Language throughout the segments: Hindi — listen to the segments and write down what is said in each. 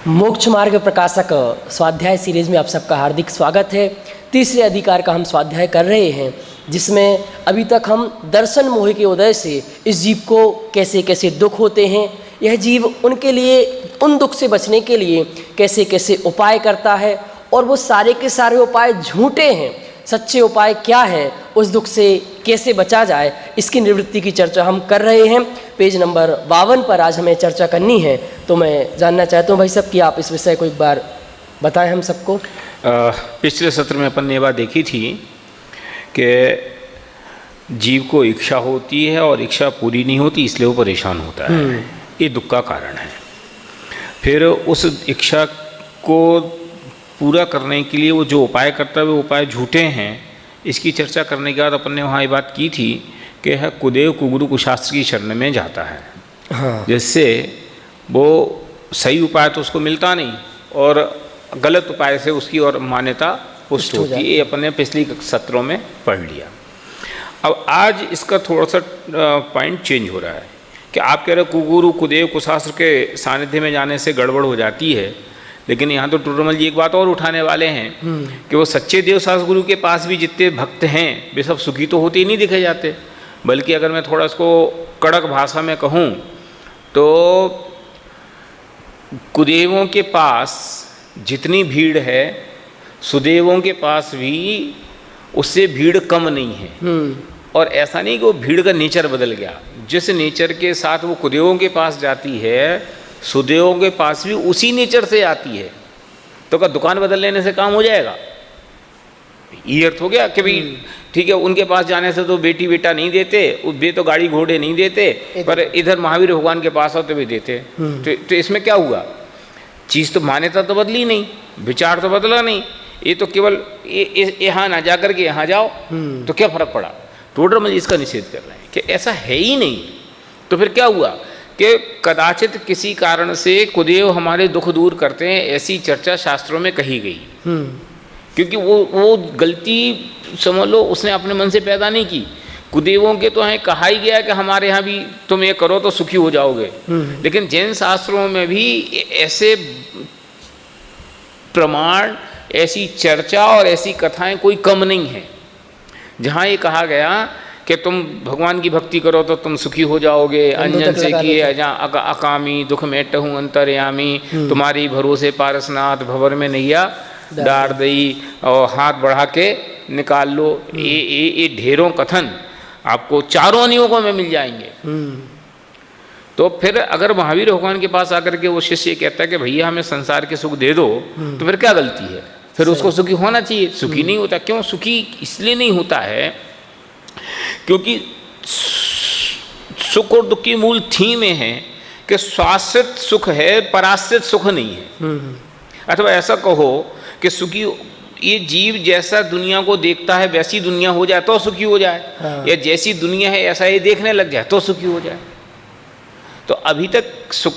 मोक्ष मार्ग प्रकाशक स्वाध्याय सीरीज में आप सबका हार्दिक स्वागत है। तीसरे अधिकार का हम स्वाध्याय कर रहे हैं, जिसमें अभी तक हम दर्शन मोह के उदय से इस जीव को कैसे कैसे दुख होते हैं, यह जीव उनके लिए उन दुख से बचने के लिए कैसे कैसे उपाय करता है और वो सारे के सारे उपाय झूठे हैं, सच्चे उपाय क्या है, उस दुख से कैसे बचा जाए, इसकी निवृत्ति की चर्चा हम कर रहे हैं। पेज नंबर 52 पर आज हमें चर्चा करनी है। तो मैं जानना चाहता हूँ भाई साहब कि आप इस विषय को एक बार बताएं हम सबको। पिछले सत्र में अपन ने बात देखी थी कि जीव को इच्छा होती है और इच्छा पूरी नहीं होती, इसलिए वो परेशान होता है। ये दुख का कारण है। फिर उस इच्छा को पूरा करने के लिए वो जो उपाय करता है वो उपाय झूठे हैं। इसकी चर्चा करने के बाद अपन ने वहाँ ये बात की थी कि यह कुदेव कुगुरु कुशास्त्र की शरण में जाता है। हाँ। जिससे वो सही उपाय तो उसको मिलता नहीं और गलत उपाय से उसकी और मान्यता पुष्ट होती है। ये अपन ने पिछली सत्रों में पढ़ लिया। अब आज इसका थोड़ा सा पॉइंट चेंज हो रहा है कि आप कह रहे कुगुरु कुदेव कुशास्त्र के सानिध्य में जाने से गड़बड़ हो जाती है, लेकिन यहाँ तो टोडरमल जी एक बात और उठाने वाले हैं कि वो सच्चे देव शास्त्र गुरु के पास भी जितने भक्त हैं वे सब सुखी तो होते ही नहीं दिखे जाते। बल्कि अगर मैं थोड़ा इसको कड़क भाषा में कहूँ तो कुदेवों के पास जितनी भीड़ है, सुदेवों के पास भी उससे भीड़ कम नहीं है। और ऐसा नहीं कि वो भीड़ का नेचर बदल गया। जिस नेचर के साथ वो कुदेवों के पास जाती है, सुदेवों के पास भी उसी नेचर से आती है। तो क्या दुकान बदल लेने से काम हो जाएगा? ये अर्थ हो गया कि भाई ठीक है, उनके पास जाने से तो बेटी बेटा नहीं देते, वे तो गाड़ी घोड़े नहीं देते, पर इधर महावीर भगवान के पास हो तो भी देते। तो इसमें क्या हुआ? चीज़ तो मान्यता तो बदली नहीं, विचार तो बदला नहीं। ये तो केवल यहाँ ना जा करके यहाँ जाओ तो क्या फर्क पड़ा? टोडरमल इसका निषेध कर रहे हैं कि ऐसा है ही नहीं। तो फिर क्या हुआ कि कदाचित किसी कारण से कुदेव हमारे दुख दूर करते हैं, ऐसी चर्चा शास्त्रों में कही गई। क्योंकि वो गलती समझ लो उसने अपने मन से पैदा नहीं की। कुदेवों के तो हैं कहा ही गया कि हमारे यहाँ भी तुम ये करो तो सुखी हो जाओगे। लेकिन जैन शास्त्रों में भी ऐसे प्रमाण, ऐसी चर्चा और ऐसी कथाएं कोई कम नहीं है जहाँ ये कहा गया कि तुम भगवान की भक्ति करो तो तुम सुखी हो जाओगे। अंजन से किए अकामी दुख मेटहूँ अंतर्यामी, तुम्हारी भरोसे पारसनाथ भंवर में नैया डार दई और हाथ बढ़ा के निकाल लो। ये ढेरों कथन आपको चारों नियोगों में मिल जाएंगे। तो फिर अगर महावीर भगवान के पास आकर के वो शिष्य ये कहता है कि भैया हमें संसार के सुख दे दो, तो फिर क्या गलती है? फिर उसको सुखी होना चाहिए। सुखी नहीं होता। क्यों सुखी इसलिए नहीं होता है? क्योंकि सुख और दुख की मूल थीम है कि स्वाश्रित सुख है, पराश्रित सुख नहीं है। अथवा ऐसा कहो कि सुखी ये जीव जैसा दुनिया को देखता है वैसी दुनिया हो जाए तो सुखी हो जाए। हाँ। या जैसी दुनिया है ऐसा ये देखने लग जाए तो सुखी हो जाए। तो अभी तक सुख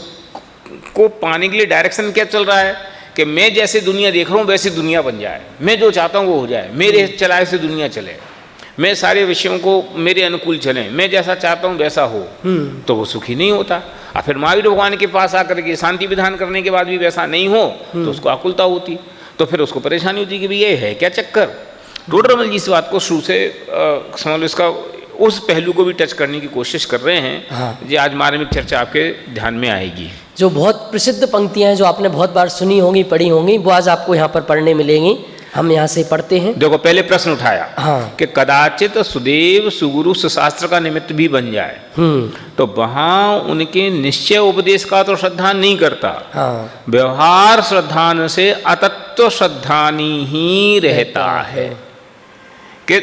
को पाने के लिए डायरेक्शन क्या चल रहा है कि मैं जैसे दुनिया देख रहा हूँ वैसी दुनिया बन जाए, मैं जो चाहता हूँ वो हो जाए, मेरे चलाए से दुनिया चले, मैं सारे विषयों को मेरे अनुकूल चलें, मैं जैसा चाहता हूँ वैसा हो। तो वो सुखी नहीं होता। और फिर महावीर भगवान के पास आकर के शांति विधान करने के बाद भी वैसा नहीं हो तो उसको आकुलता होती, तो फिर उसको परेशानी होती कि भाई ये है क्या चक्कर। टोडरमल जी इस बात को शुरू से समझ लो, इसका उस पहलू को भी टच करने की कोशिश कर रहे हैं। हाँ। जी आज मार्मिक चर्चा आपके ध्यान में आएगी। जो बहुत प्रसिद्ध पंक्तियां हैं जो आपने बहुत बार सुनी होंगी, पढ़ी होंगी, वो आज आपको यहाँ पर पढ़ने मिलेंगी। हम यहाँ से पढ़ते हैं। देखो पहले प्रश्न उठाया। हाँ। कि कदाचित सुदेव सुगुरु सुशास्त्र का निमित्त भी बन जाए, तो वहाँ उनके निश्चय उपदेश का तो श्रद्धा नहीं करता। हाँ। व्यवहार श्रद्धान से अतत्व श्रद्धानी ही रहता है। कि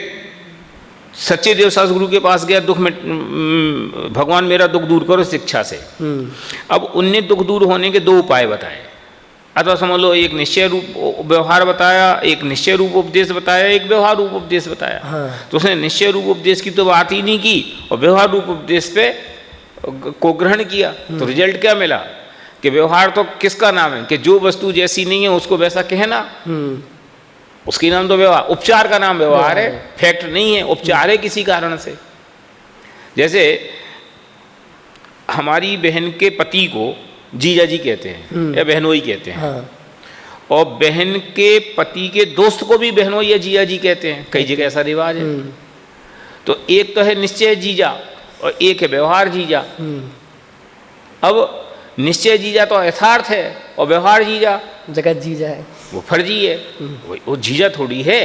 सच्चे देव शास्त्र गुरु के पास गया, दुख में भगवान मेरा दुख दूर करो शिक्षा से। अब उनने दुख दूर होने के दो उपाय बताए। अथवा समझ लो एक निश्चय रूप व्यवहार बताया, एक निश्चय रूप उपदेश बताया, एक व्यवहार रूप उपदेश बताया। हाँ। तो उसने निश्चय रूप उपदेश की तो बात ही नहीं की और व्यवहार रूप उपदेश पे को ग्रहण किया। तो रिजल्ट क्या मिला कि व्यवहार तो किसका नाम है कि जो वस्तु जैसी नहीं है उसको वैसा कहना, उसकी नाम तो व्यवहार। उपचार का नाम व्यवहार है, फैक्ट नहीं है, उपचार है किसी कारण से। जैसे हमारी बहन के पति को जीजा जी कहते हैं या बहनोई कहते हैं। हाँ। और बहन के पति के दोस्त को भी बहनोई या जीजा जी कहते हैं, कई जगह ऐसा रिवाज है। तो एक तो है निश्चय जीजा और एक है व्यवहार जीजा। अब निश्चय जीजा तो यथार्थ है और व्यवहार जीजा जगत जीजा है, वो फर्जी है, वो जीजा थोड़ी है।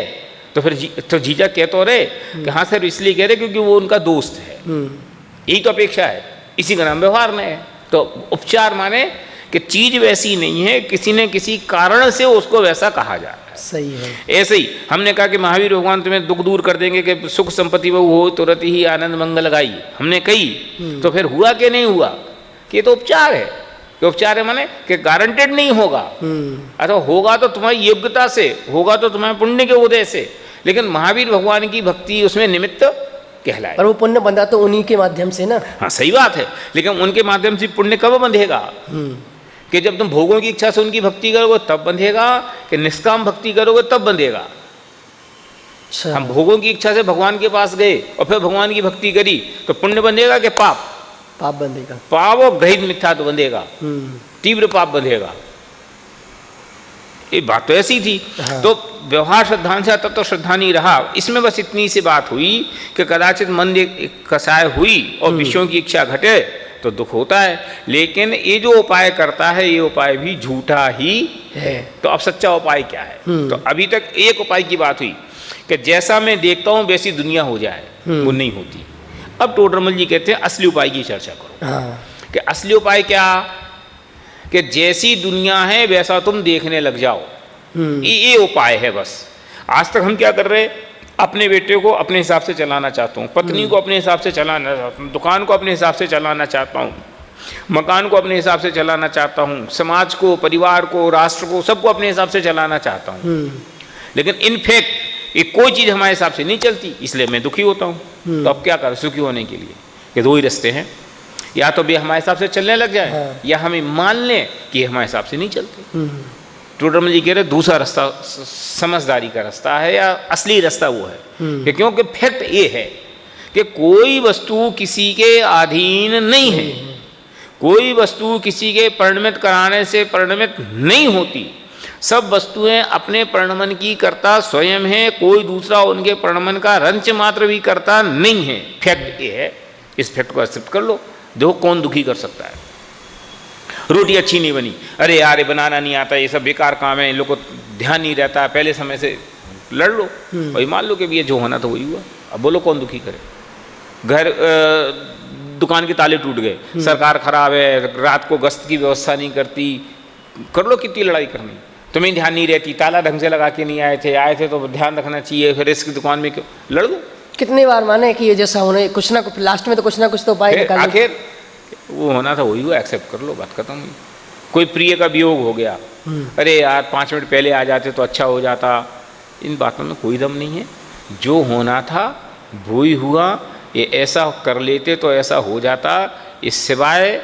तो फिर तो जीजा कह तो रहे कि हाँ सर इसलिए कह रहे क्योंकि वो उनका दोस्त है, यही तो अपेक्षा है, इसी का नाम व्यवहार में है। तो उपचार माने कि चीज वैसी नहीं है, किसी न किसी कारण से उसको वैसा कहा जा रहा है। सही है। ऐसे ही हमने कहा कि महावीर भगवान तुम्हें दुख दूर कर देंगे कि सुख संपत्ति बहु हो तुरंत ही आनंद मंगल गाई, हमने कही। तो फिर हुआ कि नहीं हुआ कि ये तो उपचार है। कि उपचार है माने कि गारंटेड नहीं होगा, अथवा होगा तो तुम्हारी योग्यता से, होगा तो तुम्हारे पुण्य के उदय से, लेकिन महावीर भगवान की भक्ति उसमें निमित्त कहलाए। पर वो पुण्य बंधा तो उन्हीं के माध्यम से ना। हाँ सही बात है, लेकिन उनके माध्यम से पुण्य कब बंधेगा? कि जब तुम भोगों की इच्छा से उनकी भक्ति करोगे तब बंधेगा, कि निष्काम भक्ति करोगे तब बंधेगा। अच्छा। हम भोगों की इच्छा से भगवान के पास गए और फिर भगवान की भक्ति करी तो पुण्य बंधेगा कि पाप? पाप बंधेगा। पाप और ग्रहित मिथ्या तो बंधेगा, तीव्र पाप बंधेगा। ये बात तो ऐसी थी। हाँ। तो व्यवहार श्रद्धांश तब तो श्रद्धा नहीं रहा। इसमें बस इतनी सी बात हुई कि कदाचित मन एक कसाय हुई और विषयों की इच्छा घटे तो दुख होता है, लेकिन ये जो उपाय करता है ये उपाय भी झूठा ही है। तो अब सच्चा उपाय क्या है? तो अभी तक एक उपाय की बात हुई कि जैसा मैं देखता हूँ वैसी दुनिया हो जाए, वो नहीं होती। अब टोडरमल जी कहते हैं असली उपाय की चर्चा करो। हाँ। कि असली उपाय क्या? कि जैसी दुनिया है वैसा तुम देखने लग जाओ, ये उपाय है बस। आज तक हम क्या कर रहे हैं? अपने बेटे को अपने हिसाब से चलाना चाहता हूँ, पत्नी को अपने हिसाब से चलाना चाहता हूँ, दुकान को अपने हिसाब से चलाना चाहता हूँ, मकान को अपने हिसाब से चलाना चाहता हूँ, समाज को, परिवार को, राष्ट्र को, सबको अपने हिसाब से चलाना चाहता हूँ। लेकिन इनफैक्ट ये कोई चीज़ हमारे हिसाब से नहीं चलती, इसलिए मैं दुखी होता हूँ। तो अब क्या करें सुखी होने के लिए? ये दो ही रास्ते हैं, या तो भी हमारे हिसाब से चलने लग जाए, हाँ। या हमें मान लें कि हमारे हिसाब से नहीं चलते। टोडरमल जी कह रहे दूसरा रास्ता समझदारी का रास्ता है, या असली रास्ता वो है कि क्योंकि फैक्ट ये है कि कोई वस्तु किसी के अधीन नहीं है, कोई वस्तु किसी के परिणमित कराने से परिणमित नहीं होती। सब वस्तुएं अपने परिणमन की कर्ता स्वयं है, कोई दूसरा उनके परिणमन का रंच मात्र भी करता नहीं है। फैक्ट ये है, इस फैक्ट को एक्सेप्ट कर लो। देखो कौन दुखी कर सकता है? रोटी अच्छी नहीं बनी, अरे यार ये बनाना नहीं आता, ये सब बेकार काम है, इन लोग को ध्यान नहीं रहता, पहले समय से लड़ लो और मान लो कि ये जो होना था वही हुआ। अब बोलो कौन दुखी करे? घर दुकान के ताले टूट गए, सरकार खराब है, रात को गश्त की व्यवस्था नहीं करती, कर लो कितनी लड़ाई करनी, तुम्हें ध्यान नहीं रहती, ताला ढंग से लगा के नहीं आए थे तो ध्यान रखना चाहिए, फिर इसकी दुकान में क्यों लड़ दो? कितनी बार माने कि ये जैसा होने कुछ ना कुछ लास्ट में तो कुछ ना कुछ तो उपाय निकाल। आखिर वो होना था वही हुआ, एक्सेप्ट कर लो, बात खत्म हुई। कोई प्रिय का वियोग हो गया, अरे यार 5 मिनट पहले आ जाते तो अच्छा हो जाता। इन बातों में कोई दम नहीं है, जो होना था वो ही हुआ। ये ऐसा कर लेते तो ऐसा हो जाता, इस सिवाय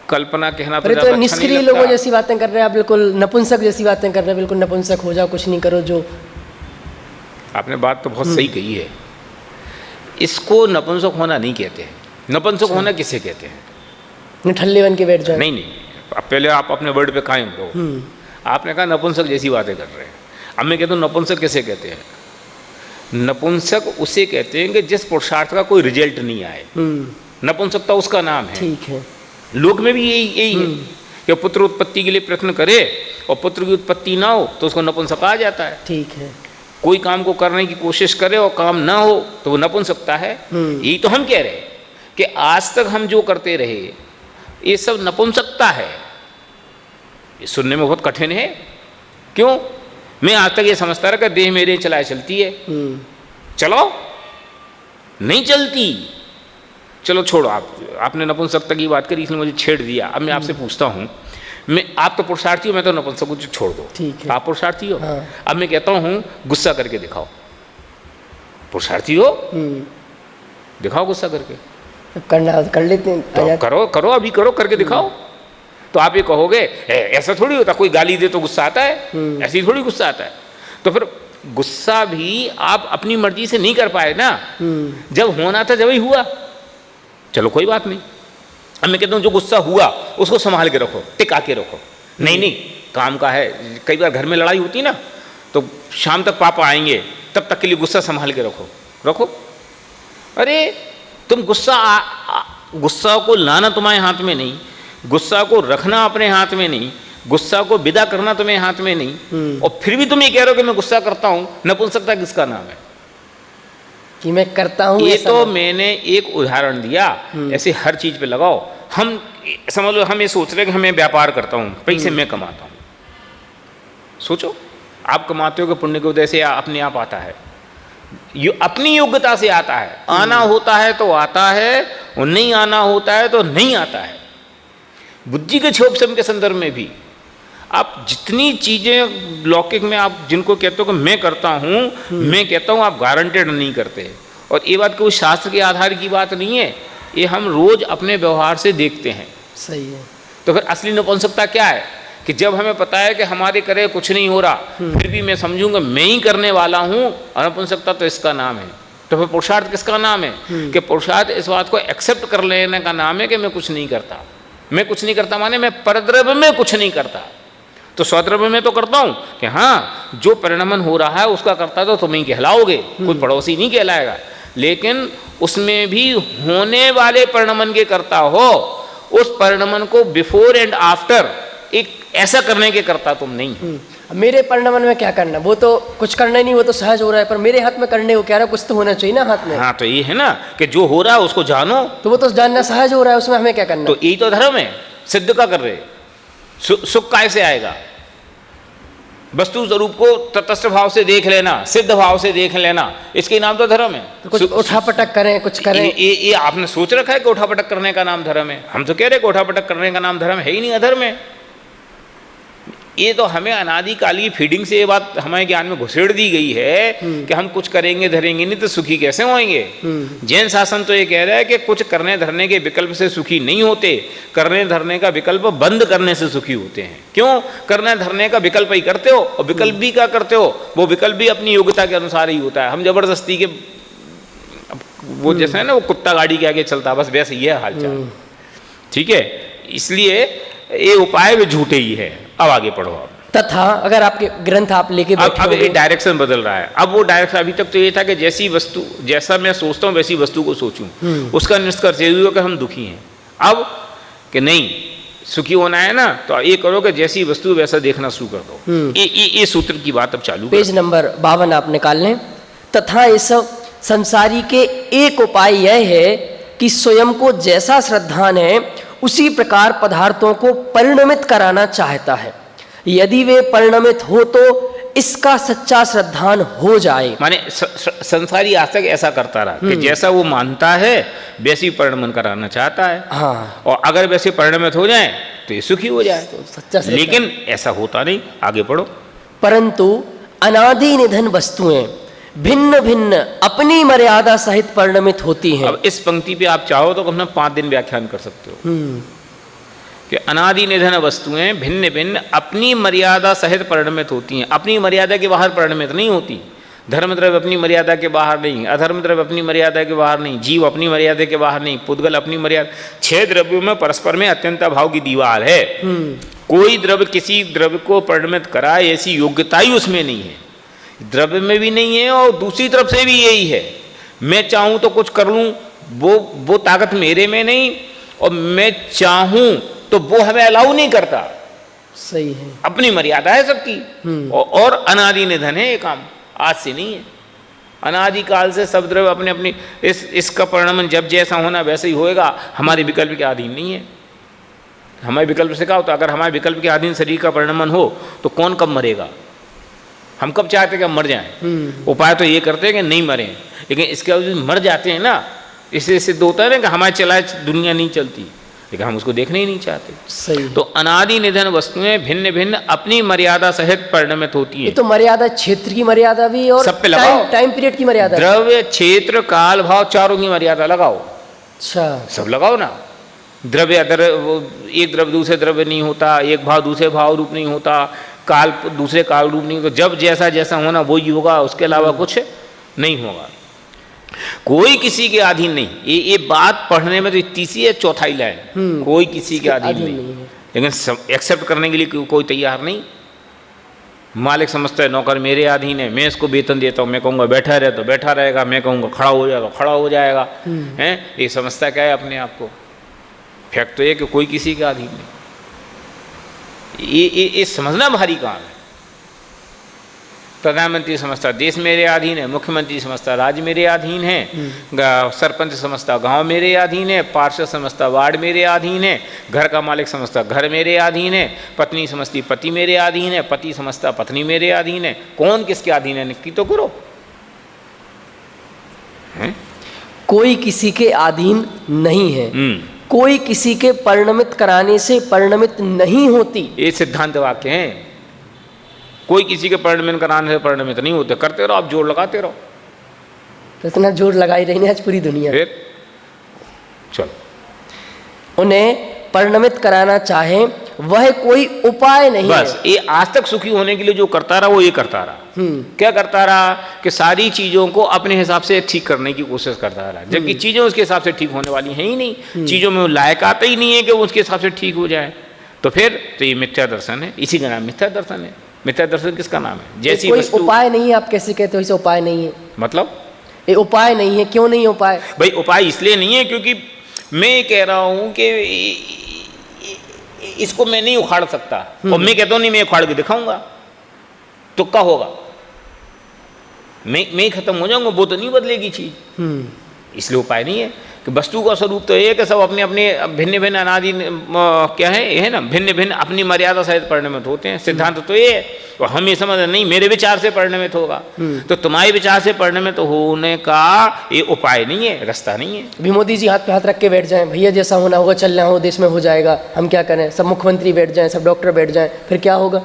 कल्पना कहना तो तो निष्क्रिय लोगों जैसी बातें कर रहे हैं आप, बिल्कुल नपुंसक जैसी बातें कर रहे हैं, बिल्कुल नपुंसक हो जाओ, कुछ नहीं करो। जो आपने बात तो बहुत सही कही है, इसको नपुंसक होना नहीं कहते हैं। नपुंसक होना किसे कहते हैं? निठल्ले बन के बैठ जाए। नहीं, अब पहले आप अपने वर्ड पे कायम रहो। आपने कहा नपुंसक जैसी बातें कर रहे हैं, अब मैं कहता हूँ नपुंसक किसे कहते हैं? नपुंसक उसे कहते हैं कि जिस पुरुषार्थ का कोई रिजल्ट नहीं आए, नपुंसकता उसका नाम है। ठीक है। लोक में भी यही है कि पुत्र उत्पत्ति के लिए प्रयत्न करे और पुत्र की उत्पत्ति ना हो तो उसको नपुंसक आ जाता है। ठीक है। कोई काम को करने की कोशिश करे और काम ना हो तो वो नपुंसकता है। यही तो हम कह रहे हैं कि आज तक हम जो करते रहे ये सब नपुंसकता है। ये सुनने में बहुत कठिन है। क्यों? मैं आज तक ये समझता रहा कि देह मेरे चलाए चलती है। चलाओ, नहीं चलती, चलो छोड़ो। आपने नपुंसकता की बात करी इसलिए मुझे छेड़ दिया। अब मैं आपसे पूछता हूँ, आप तो पुरुषार्थी हो, मैं तो नपुंसक को छोड़ दो। ठीक है। आप पुरुषार्थी हो। हाँ। अब मैं कहता हूँ गुस्सा करके दिखाओ। पुरुषार्थी हो, दिखाओ गुस्सा करके। करना कर लेते हैं। तो करो अभी करो, करके दिखाओ। तो आप ये कहोगे ऐसा थोड़ी होता, कोई गाली दे तो गुस्सा आता है, ऐसी थोड़ी गुस्सा आता है। तो फिर गुस्सा भी आप अपनी मर्जी से नहीं कर पाए ना। जब होना था जब ही हुआ, चलो कोई बात नहीं। अब मैं कहता हूँ जो गुस्सा हुआ उसको संभाल के रखो, टिका के रखो। नहीं नहीं, काम का है। कई बार घर में लड़ाई होती ना, तो शाम तक पापा आएंगे, तब तक के लिए गुस्सा संभाल के रखो रखो। अरे तुम गुस्सा को लाना तुम्हारे हाथ में नहीं, गुस्सा को रखना अपने हाथ में नहीं, गुस्सा को विदा करना तुम्हें हाथ में नहीं, और फिर भी तुम ये कह रहे हो कि मैं गुस्सा करता हूं। नपुंसकता किसका नाम है कि मैं करता हूं? ये तो मैंने एक उदाहरण दिया, ऐसे हर चीज पे लगाओ। हम समझ लो, हम ये सोच रहे हैं कि मैं व्यापार करता हूं, पैसे मैं कमाता हूं। सोचो, आप कमाते हो कि पुण्य की वजह से अपने आप आता है, अपनी योग्यता से आता है। आना होता है तो आता है, और नहीं आना होता है तो नहीं आता है। बुद्धि के क्षोभ के संदर्भ में भी आप जितनी चीज़ें लौकिक में आप जिनको कहते हो कि मैं करता हूँ, मैं कहता हूँ, आप गारंटेड नहीं करते। और ये बात कोई शास्त्र के आधार की बात नहीं है, ये हम रोज अपने व्यवहार से देखते हैं। सही है। तो फिर असली नपुंसकता क्या है कि जब हमें पता है कि हमारे करे कुछ नहीं हो रहा, फिर भी मैं समझूंगा मैं ही करने वाला हूँ, नपुंसकता तो इसका नाम है। तो फिर पुरुषार्थ किसका नाम है कि पुरुषार्थ इस बात को एक्सेप्ट कर लेने का नाम है कि मैं कुछ नहीं करता। मैं कुछ नहीं करता माने मैं परद्रव्य में कुछ नहीं करता, तो स्वद्रव्य में तो करता हूं कि हाँ जो परिणमन हो रहा है उसका करता तो तुम ही कहलाओगे, कोई पड़ोसी नहीं कहलाएगा। लेकिन उसमें भी होने वाले परिणमन के करता हो, उस परिणमन को बिफोर एंड आफ्टर एक ऐसा करने के करता तुम नहीं। मेरे परिणमन में क्या करना, वो तो कुछ करना ही नहीं, वो तो सहज हो रहा है, पर मेरे हाथ में करने को क्या रहा, कुछ तो होना चाहिए ना हाथ में। हाँ, तो ये है ना कि जो हो रहा है उसको जानो, तो वो तो जानना सहज हो रहा है, उसमें हमें क्या करना। तो यही तो धर्म है। सिद्ध का कर रहे, सुख काय से आएगा? वस्तु स्वरूप को तटस्थ भाव से देख लेना, सिद्ध भाव से देख लेना, इसके नाम तो धर्म है। तो कुछ उठापटक करें, कुछ करें, ये आपने सोच रखा है कि उठापटक करने का नाम धर्म है? हम तो कह रहे हैं कि उठापटक करने का नाम धर्म है ही नहीं, अधर्म है। ये तो हमें अनादिकाल की फीडिंग से ये बात हमारे ज्ञान में घुसेड़ दी गई है कि हम कुछ करेंगे धरेंगे नहीं तो सुखी कैसे होंगे। जैन शासन तो ये कह रहा है कि कुछ करने धरने के विकल्प से सुखी नहीं होते, करने धरने का विकल्प बंद करने से सुखी होते हैं। क्यों? करने धरने का विकल्प ही करते हो, और विकल्प भी क्या करते हो, वो विकल्प भी अपनी योग्यता के अनुसार ही होता है। हम जबरदस्ती के वो जैसे है ना, वो कुत्ता गाड़ी के आगे चलता, बस वैसे ही है हालचाल। ठीक है, इसलिए ये उपाय भी झूठे ही है। अब आगे पढ़ो आप। तथा अगर आपके ग्रंथ आप लेके बैठे अब ये डायरेक्शन बदल रहा है। अब वो डायरेक्शन, अभी तक तो ये था कि जैसी वस्तु, जैसा मैं सोचता हूँ वैसी वस्तु को सोचूं, उसका निष्कर्ष ये हुआ कि हम दुखी हैं। अब कि नहीं, सुखी होना है ना, तो ये करो कि जैसी वस्तु वैसा देखना शुरू कर दो। ये सूत्र की बात अब चालू। पेज नंबर 52 आप निकाल लें। तथा इस संसारी के एक उपाय यह है कि स्वयं को जैसा श्रद्धान है उसी प्रकार पदार्थों को परिणमित कराना चाहता है। यदि वे परिणमित हो तो इसका सच्चा श्रद्धान हो जाए। माने संसारी आज तक ऐसा करता रहा कि जैसा वो मानता है वैसी परिणमन कराना चाहता है। हाँ, और अगर वैसे परिणमित हो जाए तो ये सुखी हो जाए। तो सच्चा श्रद्धान। लेकिन ऐसा होता नहीं। आगे पढ़ो। परंतु अनादि निधन वस्तुएं भिन्न भिन्न अपनी मर्यादा सहित परिणमित होती हैं। अब इस पंक्ति पे आप चाहो तो अपना 5 दिन व्याख्यान कर सकते हो कि अनादि निधन वस्तुएं भिन्न भिन्न अपनी मर्यादा सहित परिणमित होती हैं। अपनी मर्यादा के बाहर परिणमित नहीं होती। धर्म द्रव्य अपनी मर्यादा के बाहर नहीं, अधर्म द्रव्य अपनी मर्यादा के बाहर नहीं, जीव अपनी मर्यादा के बाहर नहीं, पुद्गल अपनी मर्यादा। 6 द्रव्यों में परस्पर में अत्यंत भाव की दीवार है। कोई द्रव्य किसी द्रव्य को परिणमित कराए ऐसी योग्यता ही उसमें नहीं है, द्रव्य में भी नहीं है, और दूसरी तरफ से भी यही है, मैं चाहूं तो कुछ कर लूं, वो ताकत मेरे में नहीं, और मैं चाहूं तो वो हमें अलाउ नहीं करता। सही है, अपनी मर्यादा है सबकी। और अनादि निधन है ये काम, आज से नहीं है, अनादिकाल से सब द्रव्य अपने अपनी इसका परिणमन जब जैसा होना वैसे ही होएगा, हमारे विकल्प के अधीन नहीं है। हमारे विकल्प से क्या होता, अगर हमारे विकल्प के अधीन शरीर का परिणमन हो तो कौन कब मरेगा? हम कब चाहते हैं कि हम मर जाएं? उपाय तो ये करते हैं कि नहीं मरें, लेकिन इसके बावजूद मर जाते हैं ना, इससे सिद्ध होता है ना कि हमारे चलाए दुनिया नहीं चलती, लेकिन हम उसको देखना ही नहीं चाहते। सही। तो अनादि निधन वस्तुएं भिन्न भिन्न अपनी मर्यादा सहित परिणमित होती है। ये तो मर्यादा, क्षेत्र की मर्यादा भी और सब पे लगाओ, टाइम पीरियड की मर्यादा, द्रव्य क्षेत्र काल भाव चारों की मर्यादा लगाओ। अच्छा, सब लगाओ ना। द्रव्य एक द्रव्य दूसरे द्रव्य नहीं होता, एक भाव दूसरे भाव रूप नहीं होता, काल दूसरे काल रूप नहीं होता, जब जैसा जैसा होना वही होगा, उसके अलावा कुछ नहीं होगा। कोई किसी के अधीन नहीं। ये बात पढ़ने में तो इतनी सी है, चौथाई लाइन, कोई किसी के अधीन नहीं है। लेकिन एक्सेप्ट करने के लिए कोई तैयार नहीं। मालिक समझता है नौकर मेरे अधीन है, मैं इसको वेतन देता हूँ, मैं कहूँगा बैठा रहे तो बैठा रहेगा, मैं कहूँगा खड़ा हो जाएगा खड़ा हो जाएगा। हैं, ये समझता क्या है अपने आप को? फैक्ट तो ये कि कोई किसी के अधीन नहीं। ये समझना भारी काम है। प्रधानमंत्री समझता देश मेरे अधीन है, मुख्यमंत्री समझता राज्य मेरे अधीन है, सरपंच समझता गांव मेरे अधीन है, पार्षद समझता वार्ड मेरे अधीन है, घर का मालिक समझता घर मेरे अधीन है, पत्नी समझती पति मेरे अधीन है, पति समझता पत्नी मेरे अधीन है। कौन किसके अधीन है नक्की तो करो। कोई किसी के अधीन नहीं है, कोई किसी के परिणमित कराने से परिणमित नहीं होती। ये सिद्धांत वाक्य हैं। कोई किसी के परिणमित कराने से परिणमित नहीं होते। करते रहो, आप जोर लगाते रहो। तो इतना जोर लगाई रही है आज पूरी दुनिया। फिर चलो, उन्हें परिणमित कराना चाहे वह कोई उपाय नहीं बस है। ये आज तक सुखी होने के लिए जो करता रहा वो ये करता रहा। क्या करता रहा कि सारी चीजों को अपने हिसाब से ठीक करने की कोशिश करता रहा, जबकि चीजें उसके हिसाब से ठीक होने वाली हैं ही नहीं। चीजों में लायक आता ही नहीं है कि वो उसके हिसाब से ठीक हो जाए। तो फिर तो ये मिथ्या दर्शन है, इसी का नाम मिथ्या दर्शन है। मिथ्या दर्शन किसका नाम है? जैसी कोई वस्तु उपाय नहीं है, आप कैसे कहते हो इसे उपाय नहीं है? मतलब ये उपाय नहीं है, क्यों नहीं है उपाय? भाई उपाय इसलिए नहीं है क्योंकि मैं कह रहा हूं कि इसको मैं नहीं उखाड़ सकता, और मैं कहता हूं नहीं मैं उखाड़ के दिखाऊंगा, तो क्या होगा? मैं खत्म हो जाऊंगा, वो तो नहीं बदलेगी चीज। इसलिए उपाय नहीं है कि वस्तु का स्वरूप तो ये है कि सब अपने अपने भिन्न भिन्न अनादि क्या है, ये है ना, भिन्न भिन्न अपनी मर्यादा सहित परिणमित होते हैं। सिद्धांत तो ये है, और हम ये समझ नहीं मेरे विचार से परिणमित होगा। तो तुम्हारे विचार से परिणमित होने का ये उपाय नहीं है, रास्ता नहीं है। अभी मोदी जी हाथ पे हाथ रख के बैठ जाएं, भैया जैसा होना होगा चलना हो देश में हो जाएगा, हम क्या करें? सब मुख्यमंत्री बैठ जाएं, सब डॉक्टर बैठ जाएं, फिर क्या होगा?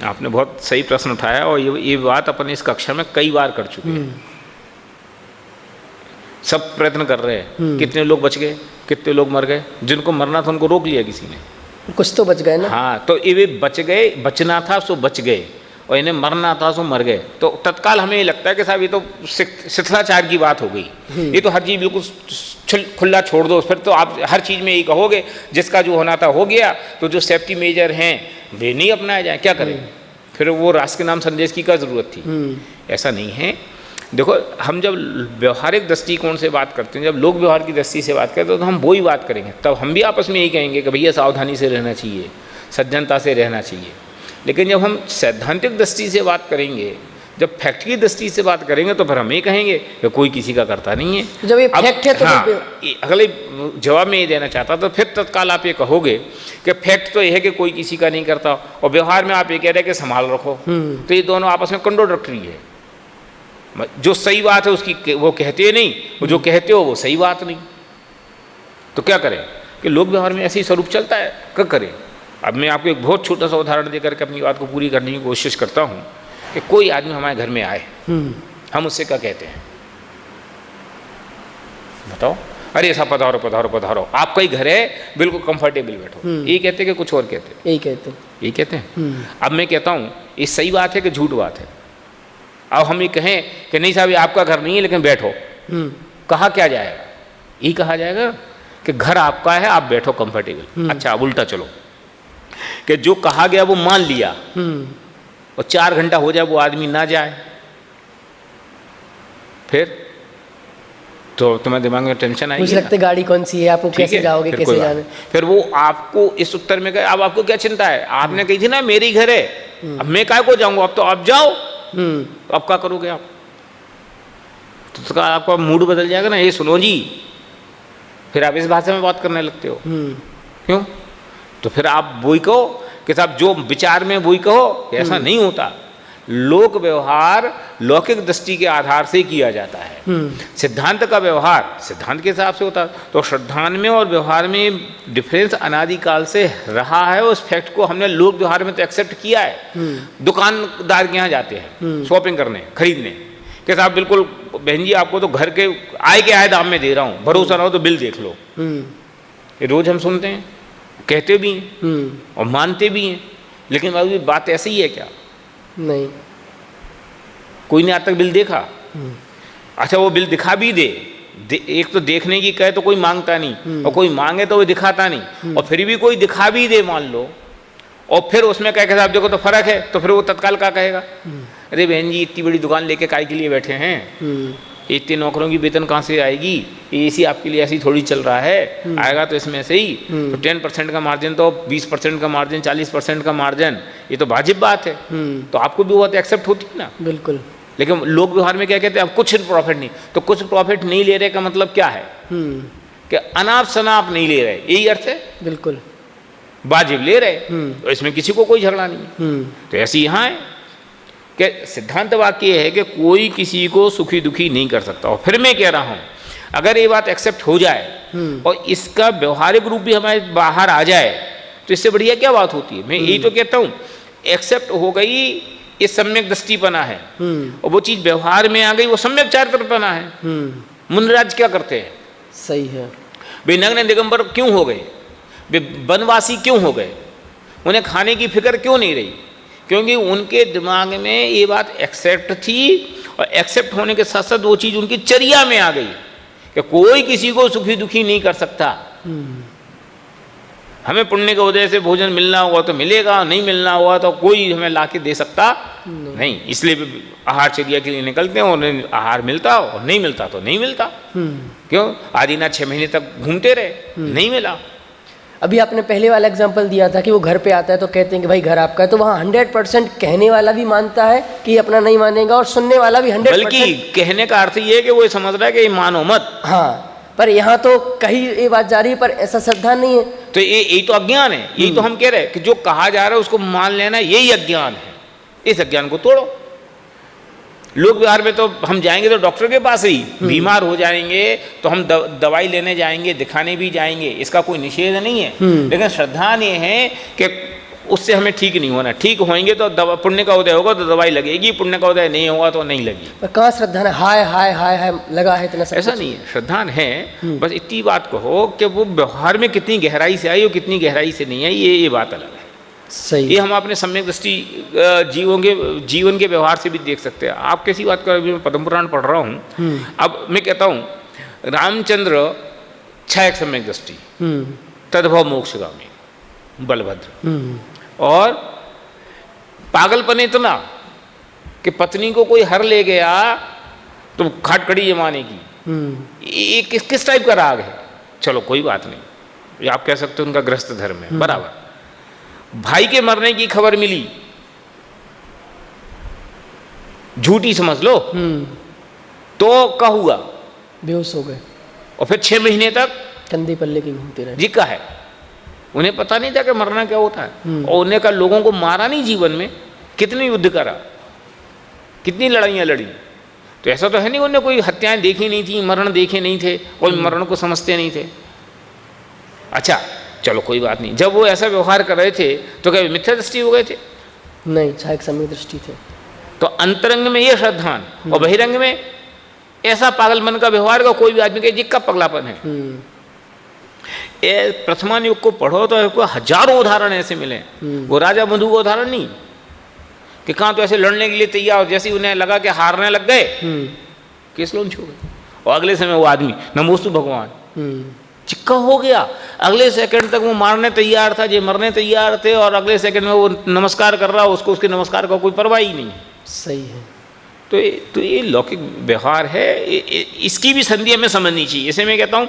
आपने बहुत सही प्रश्न उठाया, और ये बात अपन इस कक्षा में कई बार कर चुके हैं। सब प्रयत्न कर रहे हैं, कितने लोग बच गए, कितने लोग मर गए। जिनको मरना था उनको रोक लिया किसी ने, कुछ तो बच गए ना। हाँ, तो ये बच गए, बचना था सो बच गए, और इन्हें मरना था सो मर गए। तो तत्काल हमें ये लगता है कि साहब ये तो शिथिलाचार की बात हो गई, ये तो हर चीज़ बिल्कुल खुला छोड़ दो। फिर तो आप हर चीज़ में यही कहोगे जिसका जो होना था हो गया, तो जो सेफ्टी मेजर हैं वे नहीं अपनाए जाए, क्या करें? फिर वो राष्ट्र के नाम संदेश की क्या ज़रूरत थी? ऐसा नहीं है। देखो, हम जब व्यवहारिक दृष्टिकोण से बात करते हैं, जब लोक व्यवहार की दृष्टि से बात करते हैं, तो हम वही बात करेंगे। तब हम भी आपस में यही कहेंगे कि भैया सावधानी से रहना चाहिए, सज्जनता से रहना चाहिए। लेकिन जब हम सैद्धांतिक दृष्टि से बात करेंगे, जब फैक्ट की दृष्टि से बात करेंगे, तो फिर हम ये कहेंगे कि कोई किसी का करता नहीं है। जब ये फैक्ट है तो हाँ, अगले जवाब में ये देना चाहता, तो फिर तत्काल आप ये कहोगे कि फैक्ट तो ये है कि कोई किसी का नहीं करता, और व्यवहार में आप ये कह रहे हैं कि संभाल रखो। तो ये दोनों आपस में कंट्रोडिक्टरी है। जो सही बात है उसकी वो कहते नहीं, वो जो कहते हो वो सही बात नहीं। तो क्या करें कि लोक व्यवहार में ऐसे ही स्वरूप चलता है, क्या करें? अब मैं आपको एक बहुत छोटा सा उदाहरण देकर के अपनी बात को पूरी करने की कोशिश करता हूँ कि कोई आदमी हमारे घर में आए, हम उससे क्या कहते हैं? बताओ। अरे ऐसा पधारो पधारो पधारो, आपका ही घर है, बिल्कुल कंफर्टेबल बैठो। ये कहते हैं कि कुछ और कहते हैं? यही कहते हैं। अब मैं कहता हूँ ये सही बात है कि झूठ बात है? अब हम ये कहें कि नहीं साहब ये आपका घर नहीं है लेकिन बैठो, कहा क्या जाएगा? यही कहा जाएगा कि घर आपका है, आप बैठो कंफर्टेबल। अच्छा, अब उल्टा चलो कि जो कहा गया वो मान लिया, और 4 घंटा हो जाए वो आदमी ना जाए, फिर तो तुम्हारे दिमाग में टेंशन आएगी। मुझे लगता है गाड़ी कौन सी है, आपको कैसे जाओगे, कैसे जाना? फिर वो आपको इस उत्तर में कहे, अब आपको क्या चिंता है? आपने कही थी ना मेरी घर है, अब मैं काय को जाऊंगा, अब तो आप जाओ। तो अब क्या करोगे आप? तो आपका मूड बदल जाएगा ना, ये सुनो जी, फिर आप इस भाषा में बात करने लगते हो। क्यों? तो फिर आप वही कहो कि साहब जो विचार में वही कहो, ऐसा नहीं होता। लोक व्यवहार लौकिक दृष्टि के आधार से किया जाता है। सिद्धांत का व्यवहार सिद्धांत के हिसाब से होता है। तो श्रद्धान में और व्यवहार में डिफरेंस अनादिकाल से रहा है, उस फैक्ट को हमने लोक व्यवहार में तो एक्सेप्ट किया है। दुकानदार के यहाँ जाते हैं शॉपिंग करने, खरीदने, कि साहब बिल्कुल बहन जी आपको तो घर के आय के आय दाम में दे रहा हूँ, भरोसा ना हो तो बिल देख लो। ये रोज हम सुनते हैं, कहते भी हैं और मानते भी हैं, लेकिन बात ऐसी ही है क्या? नहीं, कोई ने आज तक बिल देखा? अच्छा वो बिल दिखा भी एक तो देखने की कहे तो कोई मांगता नहीं, और कोई मांगे तो वो दिखाता नहीं, और फिर भी कोई दिखा भी दे मान लो, और फिर उसमें कह के साहब देखो तो फर्क है, तो फिर वो तत्काल क्या कहेगा, अरे बहन जी इतनी बड़ी दुकान लेके काय के लिए बैठे हैं, इतने नौकरों की वेतन कहाँ से आएगी, ये एसी आपके लिए ऐसी थोड़ी चल रहा है, आएगा तो इसमें से ही, तो 10% का मार्जिन तो 20% का मार्जिन 40% का मार्जिन, ये तो वाजिब बात है, तो आपको भी वो एक्सेप्ट होती है ना। बिल्कुल। लेकिन लोग व्यवहार में क्या कहते हैं, अब कुछ प्रॉफिट नहीं, तो कुछ प्रॉफिट नहीं ले रहे का मतलब क्या है कि अनाप शनाप नहीं ले रहे, यही अर्थ है। बिल्कुल वाजिब ले रहे, तो इसमें किसी को कोई झगड़ा नहीं। तो ऐसे यहाँ है कि सिद्धांत वाक्य है कि कोई किसी को सुखी दुखी नहीं कर सकता। और फिर मैं कह रहा हूँ अगर ये बात एक्सेप्ट हो जाए और इसका व्यवहारिक रूप भी हमारे बाहर आ जाए तो इससे बढ़िया क्या बात होती है। मैं यही तो कहता हूँ एक्सेप्ट हो गई, ये सम्यक दृष्टिपना है, और वो चीज व्यवहार में आ गई, वो सम्यक चारित्रपना है। मुनिराज क्या करते हैं, सही है, वे नग्न दिगंबर क्यों हो गए, वे वनवासी क्यों हो गए, उन्हें खाने की फिक्र क्यों नहीं रही, क्योंकि उनके दिमाग में ये बात एक्सेप्ट थी, और एक्सेप्ट होने के साथ साथ वो चीज़ उनकी चर्या में आ गई कि कोई किसी को सुखी दुखी नहीं कर सकता। हमें पुण्य के उदय से भोजन मिलना होगा तो मिलेगा, नहीं मिलना होगा तो कोई हमें ला के दे सकता नहीं। इसलिए आहार चर्या के लिए निकलते हैं, और आहार मिलता हो और नहीं मिलता तो नहीं मिलता। क्यों आदि ना 6 महीने तक घूमते रहे, नहीं मिला। अभी आपने पहले वाला एग्जांपल दिया था कि वो घर पे आता है तो कहते हैं कि भाई घर आपका है, तो वहाँ 100% कहने वाला भी मानता है कि अपना नहीं मानेगा, और सुनने वाला भी 100%। बल्कि कहने का अर्थ ये है कि वो समझ रहा है कि मानो मत। हाँ, पर यहाँ तो कहीं ये बात जा रही है, पर ऐसा श्रद्धा नहीं है। तो यही तो अज्ञान है, यही तो हम कह रहे हैं कि जो कहा जा रहा है उसको मान लेना, यही अज्ञान है। इस अज्ञान को तोड़ो। लोक व्यवहार में तो हम जाएंगे तो डॉक्टर के पास ही, बीमार हो जाएंगे तो हम दवाई लेने जाएंगे, दिखाने भी जाएंगे, इसका कोई निषेध नहीं है। लेकिन श्रद्धा ये है कि उससे हमें ठीक नहीं होना, ठीक होंगे तो पुण्य का उदय होगा तो दवाई लगेगी, पुण्य का उदय नहीं होगा तो नहीं लगी। पर कहाँ श्रद्धा है, हाय हाय हाय हाय लगा है इतना सब। ऐसा नहीं है, श्रद्धा है, बस इतनी बात कहो कि वो व्यवहार में कितनी गहराई से आई और कितनी गहराई से नहीं आई, ये बात अलग है। सही। ये हम अपने सम्यक दृष्टि जीवन के व्यवहार से भी देख सकते हैं। आप कैसी बात कर, अभी मैं पद्म पुराण पढ़ रहा हूँ, अब मैं कहता हूँ रामचंद्र क्षयक सम्यक दृष्टि, तद्भव मोक्षगामी बलभद्र, और पागलपन इतना कि पत्नी को कोई हर ले गया तो खाटकड़ी जमाने की, ये किस टाइप का राग है। चलो कोई बात नहीं, आप कह सकते हो उनका गृहस्थ धर्म है, बराबर। भाई के मरने की खबर मिली, झूठी समझ लो, तो क्या हुआ, बेहोश हो गए, और फिर 6 महीने तक कंधे पल्ले के घूमते रहे। जी का है, उन्हें पता नहीं था कि मरना क्या होता है। और उन्हें का लोगों को मारा नहीं जीवन में, कितने युद्ध करा, कितनी लड़ाइयाँ लड़ी। तो ऐसा तो है नहीं उन्हें कोई हत्याएं देखी नहीं थी, मरण देखे नहीं थे, कोई मरण को समझते नहीं थे। अच्छा चलो कोई बात नहीं, जब वो ऐसा व्यवहार कर रहे थे तो क्या मिथ्या दृष्टि हो गए थे? नहीं, छायक सम्यक दृष्टि थे। तो अंतरंग में ये श्रद्धान और बहिरंग में ऐसा पागलपन का व्यवहार का कोई भी आदमी के जिक्का पगलापन है। ये प्रथमान युग को पढ़ो तो आपको हजारों उदाहरण ऐसे मिले। वो राजा बंधु का उदाहरण नहीं कि कहाँ तो ऐसे लड़ने के लिए तैयार, जैसे उन्हें लगा कि हारने लग गए केस लॉन्च हो गए, और अगले समय वो आदमी नमोस्तु भगवान चिक्का हो गया। अगले सेकंड तक वो मारने तैयार था, जो मरने तैयार थे, और अगले सेकंड में वो नमस्कार कर रहा, उसको उसके नमस्कार का कोई परवाह ही नहीं है। सही है। तो ये लौकिक व्यवहार है, इसकी भी संधि हमें समझनी चाहिए। जैसे मैं कहता हूँ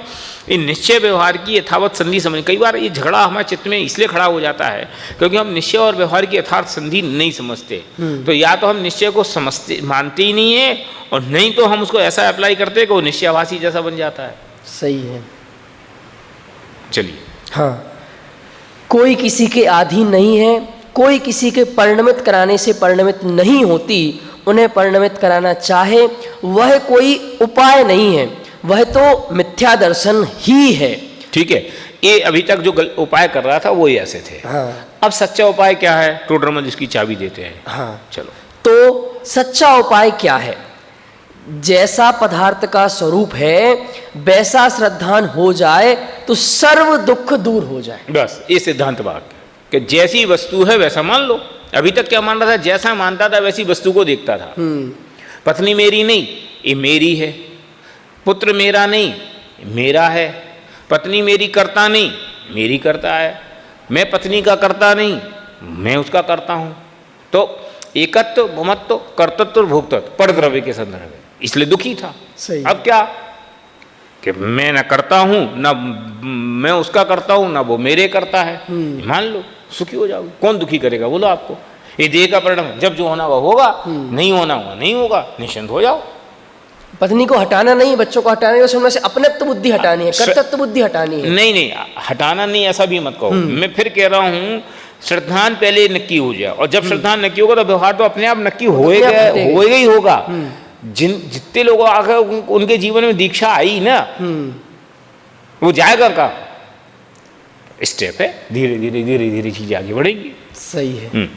ये निश्चय व्यवहार की यथावत संधि समझ, कई बार ये झगड़ा हमारे चित्त में इसलिए खड़ा हो जाता है क्योंकि हम निश्चय और व्यवहार की यथार्थ संधि नहीं समझते। तो या तो हम निश्चय को समझते मानते ही नहीं है, और नहीं तो हम उसको ऐसा अप्लाई करते हैं कि वो निश्चयवासी जैसा बन जाता है। सही है। चलिए, हाँ, कोई किसी के अधीन नहीं है, कोई किसी के परिणमित कराने से परिणमित नहीं होती, उन्हें परिणमित कराना चाहे वह कोई उपाय नहीं है, वह तो मिथ्या दर्शन ही है। ठीक है, ये अभी तक जो उपाय कर रहा था वो ही ऐसे थे। हाँ। अब सच्चा उपाय क्या है? टोडरमल जिसकी चाबी देते हैं। हाँ, चलो, तो सच्चा उपाय क्या है? जैसा पदार्थ का स्वरूप है वैसा श्रद्धान हो जाए तो सर्व दुख दूर हो जाए। बस ये सिद्धांत वाक्य कि जैसी वस्तु है वैसा मान लो। अभी तक क्या मान रहा था? जैसा मानता था वैसी वस्तु को देखता था। पत्नी मेरी नहीं, ये मेरी है, पुत्र मेरा नहीं मेरा है, पत्नी मेरी करता नहीं मेरी करता है, मैं पत्नी का करता नहीं मैं उसका करता हूँ। तो एकत्व, ममत्व, कर्तृत्व और भोक्तत्व परद्रव्य के संदर्भ में, इसलिए दुखी था। सही। अब क्या कि मैं न करता हूँ, न मैं उसका करता हूँ, न वो मेरे करता है, मान लो सुखी हो जाओगे। कौन दुखी करेगा बोलो आपको? ये देह का परिणाम, जब जो होना होगा, नहीं होना हुआ नहीं होगा, निश्चिंत हो जाओ। पत्नी को हटाना नहीं, बच्चों को हटाना नहीं, बस उनमें से अपनत्व बुद्धि हटानी है, कर्तृत्व बुद्धि हटानी है। नहीं नहीं, हटाना नहीं, ऐसा भी मत कहो। मैं फिर कह रहा हूँ श्रद्धान पहले नक्की हो जाए, और जब श्रद्धान नक्की होगा तो व्यवहार तो अपने आप नक्की होएगा ही होगा। जितने लोग आकर उनके जीवन में दीक्षा आई ना, वो जाएगा का स्टेप है, धीरे धीरे धीरे धीरे चीजें आगे बढ़ेंगी। सही है।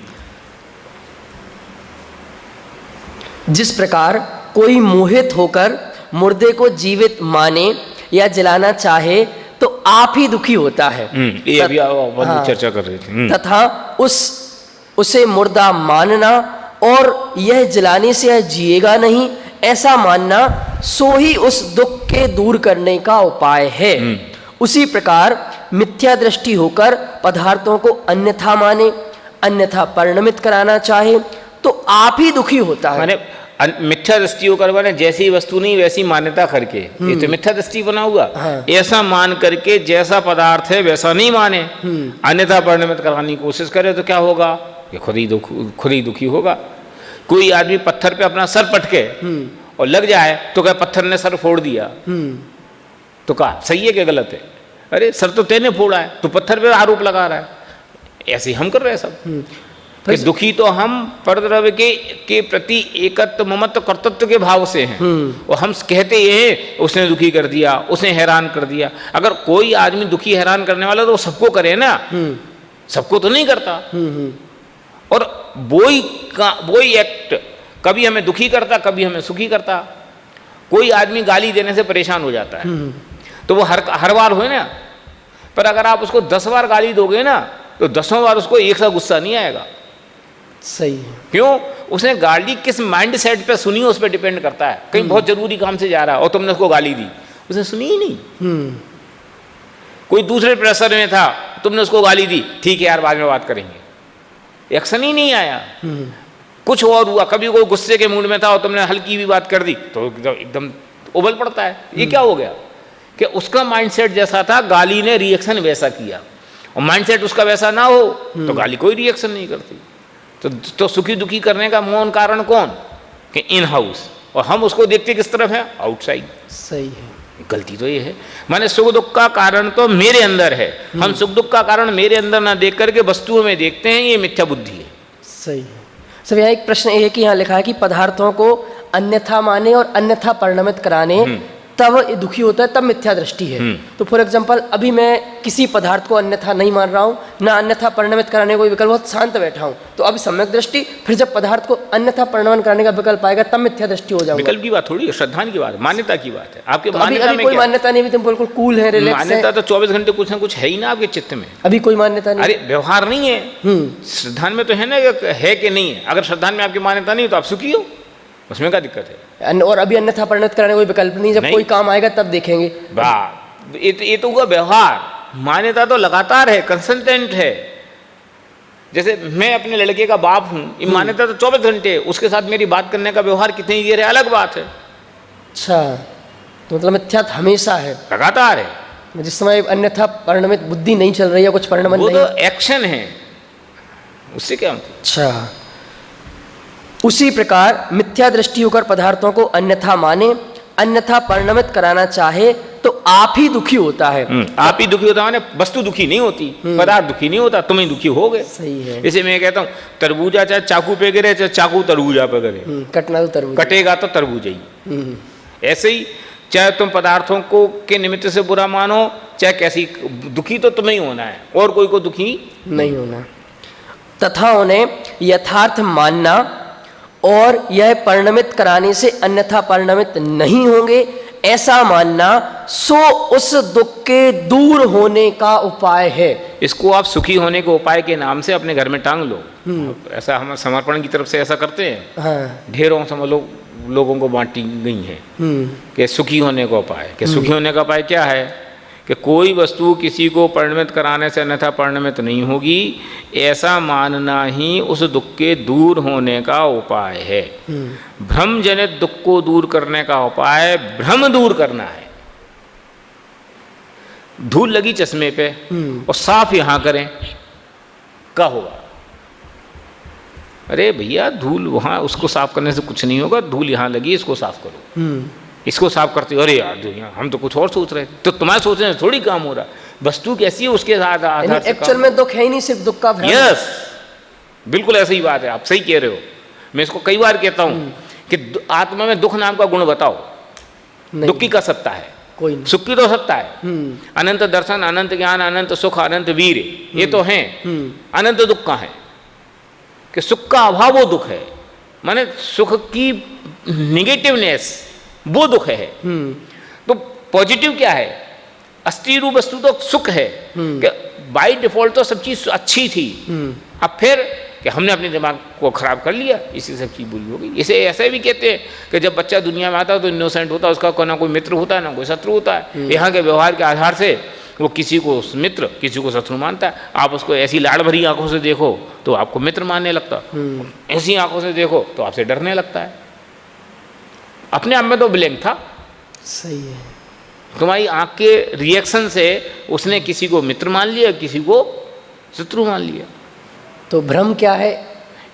जिस प्रकार कोई मोहित होकर मुर्दे को जीवित माने या जलाना चाहे तो आप ही दुखी होता है। ये अभी आप चर्चा कर रहे थे। तथा उसे मुर्दा मानना और यह जलाने से यह जिएगा नहीं ऐसा मानना, सो ही उस दुख के दूर करने का उपाय है। उसी प्रकार मिथ्या दृष्टि होकर पदार्थों को अन्यथा माने, अन्यथा परिणमित कराना चाहे तो आप ही दुखी होता है। माने मिथ्या दृष्टि होकर माने जैसी वस्तु नहीं वैसी मान्यता करके, ये तो मिथ्या दृष्टि बना हुआ। ऐसा मान करके जैसा पदार्थ है वैसा नहीं माने, अन्यथा परिणमित कराने की कोशिश करे तो क्या होगा? ये खुद ही दुखी होगा। कोई आदमी पत्थर पे अपना सर पटके और लग जाए तो क्या पत्थर ने सर फोड़ दिया, तो कहा सही है कि गलत है? अरे सर तो तेने फोड़ा है, तो पत्थर पे आरोप लगा रहा है। ऐसे ही हम कर रहे हैं सब। कि दुखी तो हम परद्रव्य के प्रति एकत्व, ममत्व, कर्तृत्व के भाव से हैं, और हम कहते ये उसने दुखी कर दिया, उसने हैरान कर दिया। अगर कोई आदमी दुखी हैरान करने वाला तो वो सबको करे ना, सबको तो नहीं करता। और वही एक्ट कभी हमें दुखी करता, कभी हमें सुखी करता। कोई आदमी गाली देने से परेशान हो जाता है तो वो हर बार हो ना, पर अगर आप उसको 10 बार गाली दोगे ना तो 10वां बार उसको एक सा गुस्सा नहीं आएगा। सही है। क्यों? उसने गाली किस माइंड सेट पे सुनी उस पर डिपेंड करता है। कहीं बहुत जरूरी काम से जा रहा है और तुमने उसको गाली दी, उसने सुनी ही नहीं। कोई दूसरे प्रेशर में था, तुमने उसको गाली दी, ठीक है यार बाद में बात करेंगे, एक्शन ही नहीं आया। कुछ और हुआ, कभी कोई गुस्से के मूड में था और तुमने हल्की भी बात कर दी तो एकदम उबल पड़ता है। ये क्या हो गया कि उसका माइंडसेट जैसा था, गाली ने रिएक्शन वैसा किया, और माइंडसेट उसका वैसा ना हो तो गाली कोई रिएक्शन नहीं करती। तो सुखी दुखी करने का मौन कारण कौन? कि इन हाउस, और हम उसको देखते किस तरफ है? आउटसाइड। सही है। गलती तो ये है, माने सुख दुख का कारण तो मेरे अंदर है, हम सुख दुख का कारण मेरे अंदर ना देख करके वस्तुओं में देखते हैं, ये मिथ्या बुद्धि है। सही है। सब यहाँ एक प्रश्न ये है कि यहाँ लिखा है कि पदार्थों को अन्यथा माने और अन्यथा परिणमित कराने तब ये दुखी होता है, तब मिथ्या दृष्टि है। तो फॉर एग्जांपल अभी मैं किसी पदार्थ को अन्यथा नहीं मान रहा हूँ, ना अन्यथा परिणमित कराने कोई विकल्प, बहुत शांत बैठा हूँ, तो अभी सम्यक दृष्टि। फिर जब पदार्थ को अन्यथा परिणमन कराने का विकल्प आएगा तब मिथ्या दृष्टि हो जाएगा। विकल्प की बात थोड़ी है, श्रद्धा की बात, मान्यता की बात है। आपके तो अभी कोई मान्यता नहीं, तुम बिल्कुल कूल है, रिलैक्स है। मान्यता तो 24 घंटे कुछ ना कुछ है ही ना आपके चित्त में। अभी कोई मान्यता नहीं। अरे व्यवहार नहीं है, श्रद्धा में तो है ना, है कि नहीं है। अगर श्रद्धा में आपकी मान्यता नहीं तो आप सुखी हो, उसमें क्या दिक्कत है? और अभी अन्यथा परिणत कराने कोई विकल्प नहीं, जब कोई काम आएगा तब देखेंगे। वाह, ये तो हुआ व्यवहार। मान्यता तो लगातार है, कंसल्टेंट है। जैसे मैं अपने लड़के का बाप हूँ, ये मान्यता तो 24 घंटे, उसके साथ मेरी बात करने का व्यवहार कितनी देर है अलग बात है। अच्छा, तो मतलब मिथ्या हमेशा है, लगातार है। जिस समय अन्यथा परिणमित बुद्धि नहीं चल रही है, कुछ परिणमन नहीं, वो तो एक्शन है, उससे क्या मतलब? अच्छा। उसी प्रकार मिथ्या दृष्टि होकर पदार्थों को अन्यथा माने, अन्यथा परिणमित कराना चाहे तो आप ही दुखी होता है। आप ही दुखी होता है, माने वस्तु दुखी नहीं होती, पदार्थ दुखी नहीं होता, तुम ही दुखी हो गए। सही है। इसे मैं कहता हूँ तरबूजा चाहे चाकू पे गिरे, चाहे चाकू तरबूजा पे गिरे, कटना तो तरबूजा, कटेगा तो तरबूजा ही। ऐसे ही चाहे तुम पदार्थों को के निमित्त से बुरा मानो, चाहे कैसी, दुखी तो तुम्हें ही होना है, और कोई को दुखी नहीं होना। तथा उन्हें यथार्थ मानना और यह परिणमित कराने से अन्यथा परिणमित नहीं होंगे ऐसा मानना, सो उस दुख के दूर होने का उपाय है। इसको आप सुखी होने के उपाय के नाम से अपने घर में टांग लो। ऐसा हम समर्पण की तरफ से ऐसा करते हैं। हाँ। ढेरों समझ लो लोगों को बांटी गई हैं कि सुखी होने का उपाय। कि सुखी होने का उपाय क्या है? कि कोई वस्तु किसी को परिणमित कराने से अन्यथा परिणमित नहीं होगी, ऐसा मानना ही उस दुख के दूर होने का उपाय है। भ्रम जनित दुख को दूर करने का उपाय भ्रम दूर करना है। धूल लगी चश्मे पे और साफ यहां करें, क्या होगा? अरे भैया धूल वहां, उसको साफ करने से कुछ नहीं होगा, धूल यहां लगी, इसको साफ करो। इसको साफ करते हो, अरे यार हम तो कुछ और सोच रहे थे। तो तुम्हारे सोचने से थोड़ी काम हो रहा। वस्तु कैसी है उसके आधार से एक्चुअल में दुख है ही नहीं, सिर्फ दुख का भ्रम। यस, बिल्कुल ऐसी ही बात है, आप सही कह रहे हो। मैं इसको कई बार कहता हूं कि आत्मा में दुख नाम का गुण बताओ। दुख की का सत्ता है, कोई नहीं। सुख की तो सत्ता है। अनंत दर्शन, अनंत ज्ञान, अनंत सुख, अनंत वीर, ये तो हैं। अनंत दुख का है कि सुख का अभाव वो दुख है, माने सुख की निगेटिवनेस वो दुख है। तो पॉजिटिव क्या है? अस्थि रूप वस्तु तो सुख है कि बाय डिफॉल्ट तो सब चीज अच्छी थी। अब फिर कि हमने अपने दिमाग को खराब कर लिया, इसी सब चीज बुरी हो गई। इसे ऐसे भी कहते हैं कि जब बच्चा दुनिया में आता है तो इनोसेंट होता है, उसका कोई ना कोई मित्र होता है, ना कोई शत्रु होता है। यहाँ के व्यवहार के आधार से वो किसी को मित्र, किसी को शत्रु मानता है। आप उसको ऐसी लाड़ भरी आंखों से देखो तो आपको मित्र मानने लगता, ऐसी आंखों से देखो तो आपसे डरने लगता है। अपने आप में तो ब्लैंक था। सही है। तुम्हारी आंख के रिएक्शन से उसने किसी को मित्र मान लिया, किसी को शत्रु मान लिया। तो भ्रम क्या है?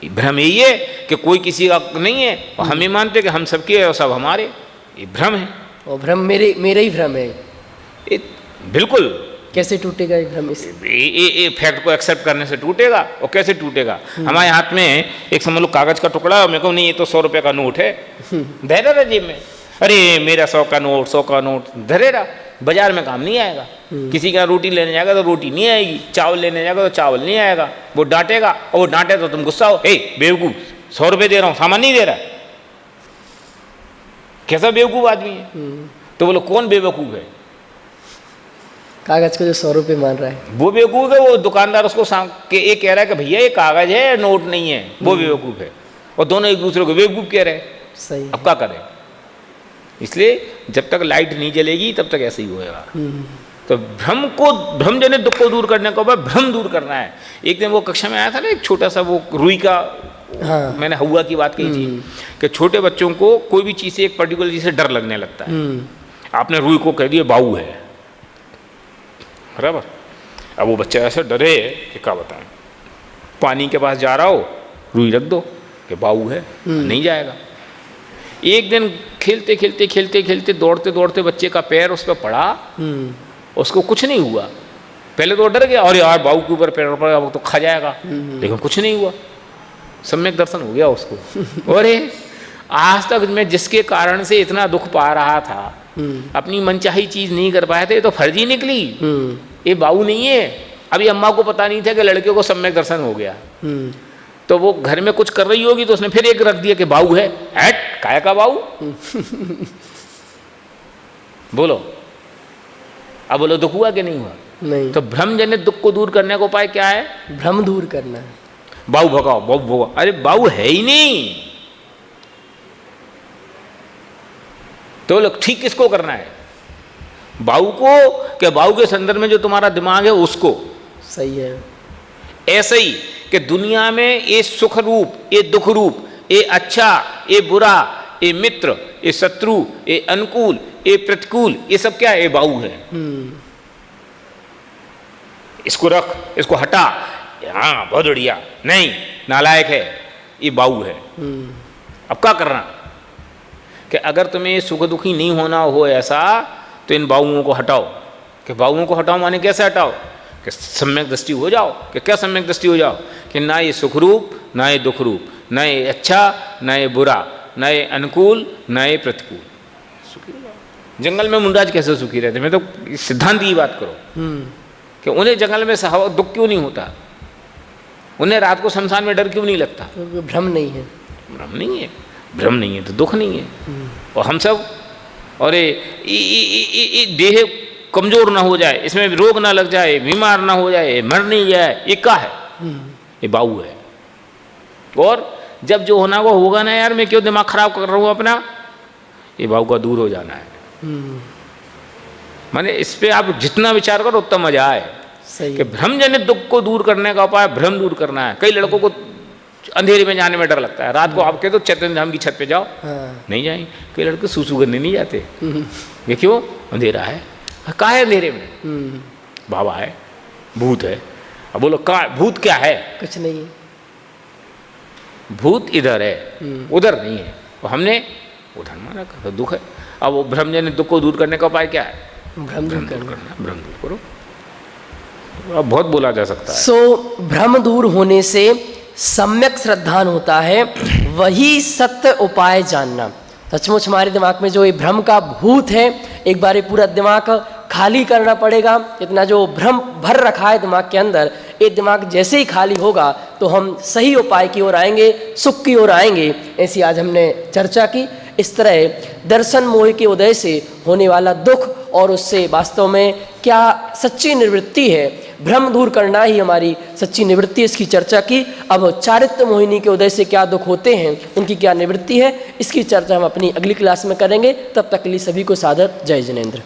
भ्रम यही है कि कोई किसी का नहीं है और हम ही मानते कि हम सबके और सब हमारे। ये भ्रम है। और भ्रम मेरे ही भ्रम है। बिल्कुल। कैसे टूटेगा ये भ्रम? ये फैक्ट को एक्सेप्ट करने से टूटेगा। और कैसे टूटेगा? हमारे हाथ में एक समझ लो कागज का टुकड़ा है, मेरे को नहीं ये तो 100 रुपये का नोट है, धरे रहा जेब में। अरे मेरा 100 का नोट, 100 का नोट धरे रहा। बाजार में काम नहीं आएगा। किसी का रोटी लेने जाएगा तो रोटी नहीं आएगी, चावल लेने जाएगा तो चावल नहीं आएगा। वो डांटेगा और वो डांटे तो तुम गुस्सा हो, बेवकूफ 100 रुपये दे रहा हूँ, सामान नहीं दे रहा। कैसा बेवकूफ आदमी है? तो बोलो कौन बेवकूफ है? कागज को जो 100 रुपये मान रहा है वो बेवकूफ है। वो दुकानदार उसको ये कह रहा है कि भैया ये कागज है, नोट नहीं है, वो बेवकूफ है। और दोनों एक दूसरे को बेवकूफ कह रहे हैं। सही। अब क्या करें? इसलिए जब तक लाइट नहीं जलेगी तब तक ऐसे ही होएगा। तो भ्रम जनित दुख को दूर करने को भ्रम दूर करना है। एक दिन वो कक्षा में आया था ना, एक छोटा सा वो रुई का, मैंने हवा की बात कही थी कि छोटे बच्चों को कोई भी चीज़ से, एक पर्टिकुलर चीज़ से डर लगने लगता है। आपने रुई को कह दिया बाऊ है, बराबर। अब वो बच्चा ऐसे डरे कि क्या बताएं। पानी के पास जा रहा हो, रुई रख दो कि बाऊ है, नहीं जाएगा। एक दिन खेलते खेलते खेलते खेलते दौड़ते दौड़ते बच्चे का पैर उस पर पड़ा, उसको कुछ नहीं हुआ। पहले तो डर गया, और यार बाऊ के ऊपर पैर पड़ा वो तो खा जाएगा, लेकिन कुछ नहीं हुआ। सम्यक दर्शन हो गया उसको। और आज तक मैं जिसके कारण से इतना दुख पा रहा था, अपनी मनचाही चीज नहीं कर पाए थे, तो फर्जी निकली। ये बाऊ नहीं है। अभी अम्मा को पता नहीं था कि लड़के को सम्यक दर्शन हो गया। तो वो घर में कुछ कर रही होगी तो उसने फिर एक रख दिया कि बाऊ है। हट, काय का बाऊ? बोलो, अब बोलो दुख हुआ कि नहीं हुआ? नहीं। तो भ्रम जनित दुख को दूर करने का उपाय क्या है? भ्रम दूर करना है। बाऊ भगाओ, बाऊ भगाओ। अरे बाऊ है ही नहीं। तो लोग ठीक किसको करना है? बाऊ को, कि बाऊ के संदर्भ में जो तुम्हारा दिमाग है उसको। सही है। ऐसे ही कि दुनिया में ये सुख रूप, ये दुख रूप, ये अच्छा, ये बुरा, ये मित्र, ये शत्रु, ये अनुकूल, ये प्रतिकूल, ये सब क्या है? ये बाऊ है। इसको रख, इसको हटा, हाँ बहुत बढ़िया, नहीं नालायक है, ये बाऊ है। अब क्या करना? कि अगर तुम्हें सुख दुखी नहीं होना हो ऐसा, तो इन बाउओं को हटाओ। कि बाउओं को हटाओ माने कैसे हटाओ? कि सम्यक दृष्टि हो जाओ। कि क्या सम्यक दृष्टि हो जाओ? कि ना ये सुख रूप, ना ये दुख रूप, ना ये अच्छा, ना ये बुरा, ना ये अनुकूल, ना ये प्रतिकूल। सुखी हो जाओ। जंगल में मुंडाज कैसे सुखी रहते? मैं तो सिद्धांत की बात करो कि उन्हें जंगल में दुख क्यों नहीं होता? उन्हें रात को शमशान में डर क्यों नहीं लगता? तो भ्रम नहीं है। भ्रम नहीं है। भ्रम नहीं है तो दुख नहीं है। और हम सब, और ये देह कमजोर ना हो जाए, इसमें रोग ना लग जाए, बीमार ना हो जाए, मर नहीं जाए, ये क्या है? ये बाऊ है। और जब जो होना वो होगा ना यार, मैं क्यों दिमाग खराब कर रहा हूँ अपना, ये भाव का दूर हो जाना है। माने इस पे आप जितना विचार करो उतना मजा आए सही कि भ्रम जनित दुख को दूर करने का उपाय भ्रम दूर करना है। कई लड़कों को अंधेरे में जाने में डर लगता है, रात को आप कह दो चैतन्य धाम की छत पे जाओ, हाँ। नहीं जाएंगे। कई लड़के सूसू करने नहीं जाते, ये क्यों, अंधेरा है। कहाँ है अंधेरे में, बाबा है, भूत है। अब बोलो कहाँ, भूत क्या है, कुछ नहीं है। भूत इधर है, उधर नहीं है, और हमने उधर माना तो दुख है। अब वो भ्रम जनित दुख को दूर करने का उपाय क्या है, भ्रम दूर करना। भ्रम दूर करो। अब बहुत बोला जा सकता है। सो भ्रम दूर होने से सम्यक श्रद्धान होता है, वही सत्य उपाय जानना। सचमुच हमारे दिमाग में जो ये भ्रम का भूत है, एक बार ये पूरा दिमाग खाली करना पड़ेगा। इतना जो भ्रम भर रखा है दिमाग के अंदर, ये दिमाग जैसे ही खाली होगा तो हम सही उपाय की ओर आएंगे, सुख की ओर आएंगे। ऐसी आज हमने चर्चा की। इस तरह दर्शन मोह के उदय से होने वाला दुख और उससे वास्तव में क्या सच्ची निवृत्ति है, भ्रम दूर करना ही हमारी सच्ची निवृत्ति, इसकी चर्चा की। अब चारित्र मोहिनी के उदय से क्या दुख होते हैं, उनकी क्या निवृत्ति है, इसकी चर्चा हम अपनी अगली क्लास में करेंगे। तब तक के लिए सभी को सादर जय जिनेंद्र।